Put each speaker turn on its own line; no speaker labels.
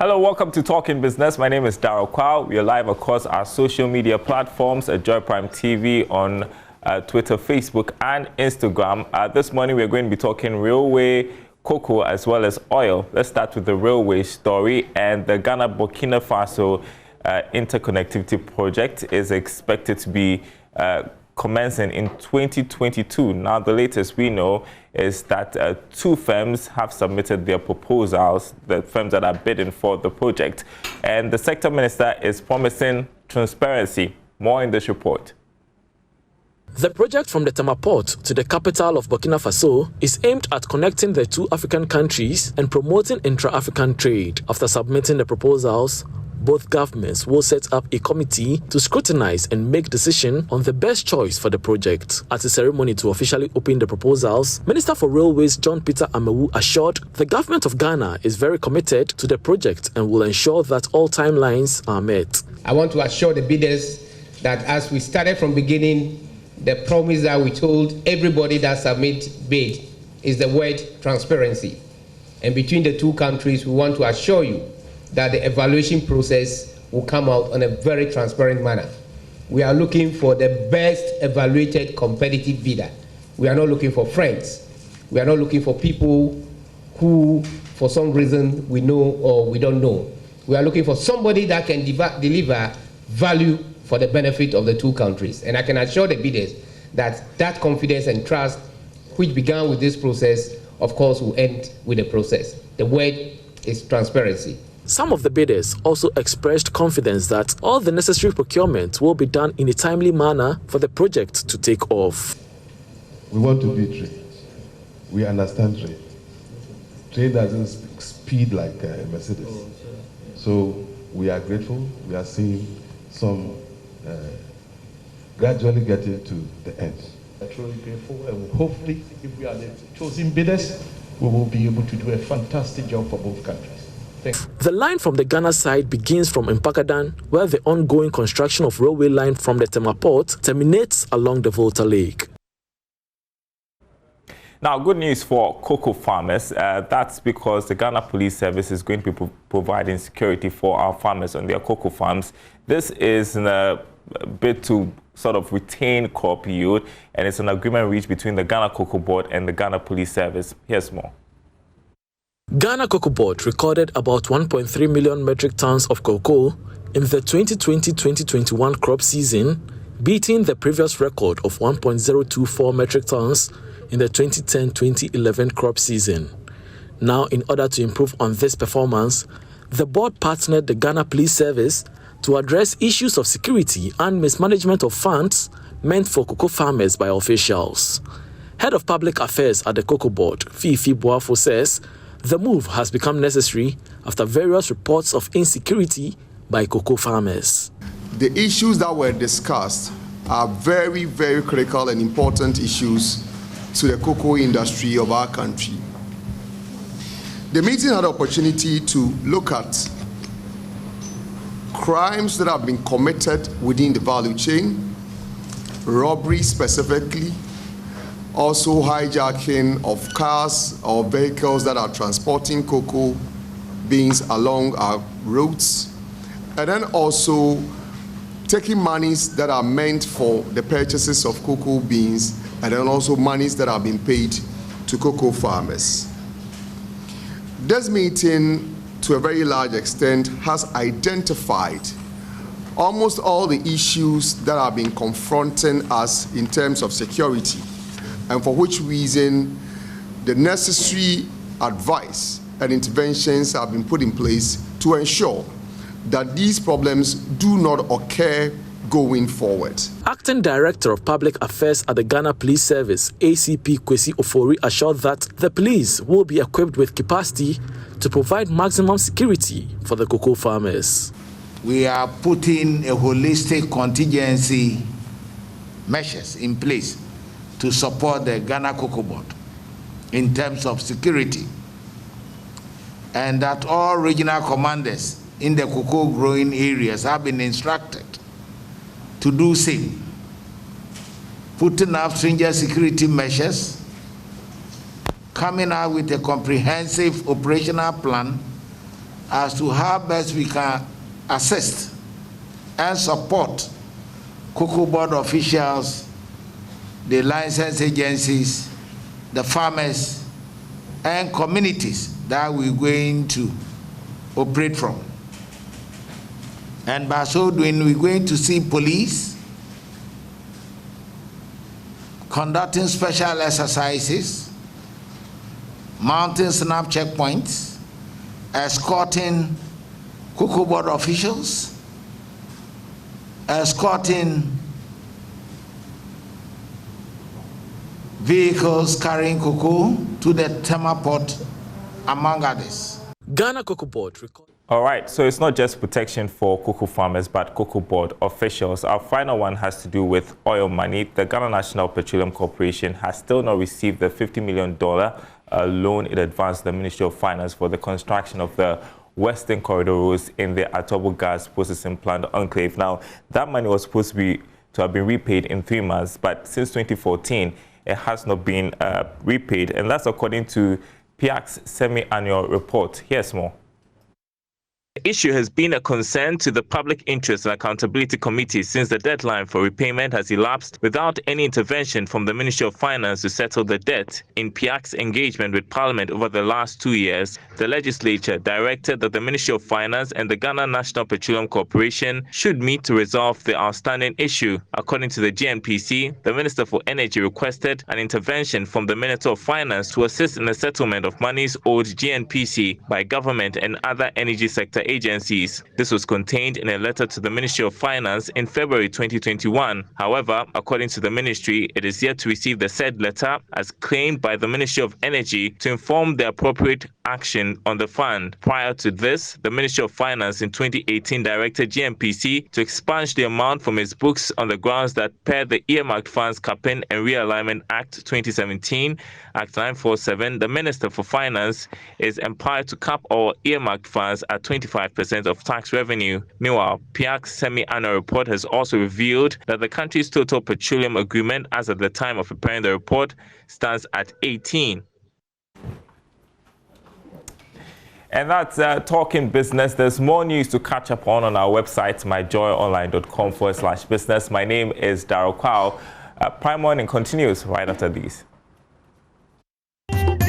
Hello, welcome to Talking Business. My name is Darryl Kwao. We are live across our social media platforms at Joy Prime TV on Twitter, Facebook, and Instagram. This morning, we're going to be talking railway, cocoa, as well as oil. Let's start with the railway story. And the Ghana-Burkina Faso Interconnectivity project is expected to be commencing in 2022. Now, the latest we know is that two firms have submitted their proposals, the firms that are bidding for the project. And the sector minister is promising transparency. More in this report.
The project from the Tema port to the capital of Burkina Faso is aimed at connecting the two African countries and promoting intra-African trade. After submitting the proposals, both governments will set up a committee to scrutinize and make decision on the best choice for the project. At a ceremony to officially open the proposals, Minister for Railways John Peter Amewu assured the government of Ghana is very committed to the project and will ensure that all timelines are met.
I want to assure the bidders that as we started from beginning, the promise that we told everybody that submit bid is the word transparency. And between the two countries, we want to assure you that the evaluation process will come out on a very transparent manner. We are looking for the best evaluated competitive bidder. We are not looking for friends. We are not looking for people who, for some reason, we know or we don't know. We are looking for somebody that can deliver value for the benefit of the two countries. And I can assure the bidders that that confidence and trust, which began with this process, of course, will end with the process. The word is transparency.
Some of the bidders also expressed confidence that all the necessary procurement will be done in a timely manner for the project to take off.
We want to be trade. We understand trade. Trade doesn't speed like Mercedes. So we are grateful. We are seeing some gradually getting to the end.
I'm truly grateful, and hopefully, if we are the chosen bidders, we will be able to do a fantastic job for both countries.
The line from the Ghana side begins from Mpakadan, where the ongoing construction of railway line from the Tema port terminates along the Volta Lake.
Now, good news for cocoa farmers. That's because the Ghana Police Service is going to be providing security for our farmers on their cocoa farms. This is in a bid to sort of retain crop yield, and it's an agreement reached between the Ghana Cocoa Board and the Ghana Police Service. Here's more.
Ghana Cocoa Board recorded about 1.3 million metric tons of cocoa in the 2020-2021 crop season, beating the previous record of 1.024 metric tons in the 2010-2011 crop season. Now, in order to improve on this performance, the board partnered the Ghana Police Service to address issues of security and mismanagement of funds meant for cocoa farmers by officials. Head of Public Affairs at the Cocoa Board, Fifi Boafo, says the move has become necessary after various reports of insecurity by cocoa farmers.
The issues that were discussed are very, very critical and important issues to the cocoa industry of our country. The meeting had the opportunity to look at crimes that have been committed within the value chain, robbery specifically, also hijacking of cars or vehicles that are transporting cocoa beans along our roads, and then also taking monies that are meant for the purchases of cocoa beans, and then also monies that are being paid to cocoa farmers. This meeting, to a very large extent, has identified almost all the issues that have been confronting us in terms of security, and for which reason the necessary advice and interventions have been put in place to ensure that these problems do not occur going forward.
Acting Director of Public Affairs at the Ghana Police Service, ACP Kwesi Ofori, assured that the police will be equipped with capacity to provide maximum security for the cocoa farmers.
We are putting a holistic contingency measures in place to support the Ghana Cocoa Board in terms of security, and that all regional commanders in the cocoa growing areas have been instructed to do same, putting up stringent security measures, coming out with a comprehensive operational plan as to how best we can assist and support Cocoa Board officials, the license agencies, the farmers, and communities that we're going to operate from. And by so doing, we're going to see police conducting special exercises, mounting snap checkpoints, escorting Cocoa Board officials, escorting vehicles carrying cocoa to the Tema port, among others.
Ghana Cocoa Board recorded.
All right, so it's not just protection for cocoa farmers, but Cocoa Board officials. Our final one has to do with oil money. The Ghana National Petroleum Corporation has still not received the $50 million loan it advanced the Ministry of Finance for the construction of the Western Corridor roads in the Atobo gas processing plant enclave. Now, that money was supposed to have been repaid in 3 months, but since 2014, it has not been repaid, and that's according to PIAC's semi-annual report. Here's more. The issue has been a concern to the Public Interest and Accountability Committee since the deadline for repayment has elapsed without any intervention from the Ministry of Finance to settle the debt. In PIAC's engagement with Parliament over the last 2 years, the legislature directed that the Ministry of Finance and the Ghana National Petroleum Corporation should meet to resolve the outstanding issue. According to the GNPC, the Minister for Energy requested an intervention from the Minister of Finance to assist in the settlement of monies owed GNPC by government and other energy sector agencies. This was contained in a letter to the Ministry of Finance in February 2021. However, according to the ministry, it is yet to receive the said letter as claimed by the Ministry of Energy to inform the appropriate action on the fund. Prior to this, the Ministry of Finance in 2018 directed GNPC to expunge the amount from its books on the grounds that per the Earmarked Funds Capping and Realignment Act 2017, Act 947, the Minister for Finance is empowered to cap all earmarked funds at 25% of tax revenue. Meanwhile, PIAC's semi-annual report has also revealed that the country's total petroleum agreement as at the time of preparing the report stands at 18. And that's Talking Business. There's more news to catch up on our website, myjoyonline.com/business. My name is Darryl Kwao. Prime Morning continues right after these.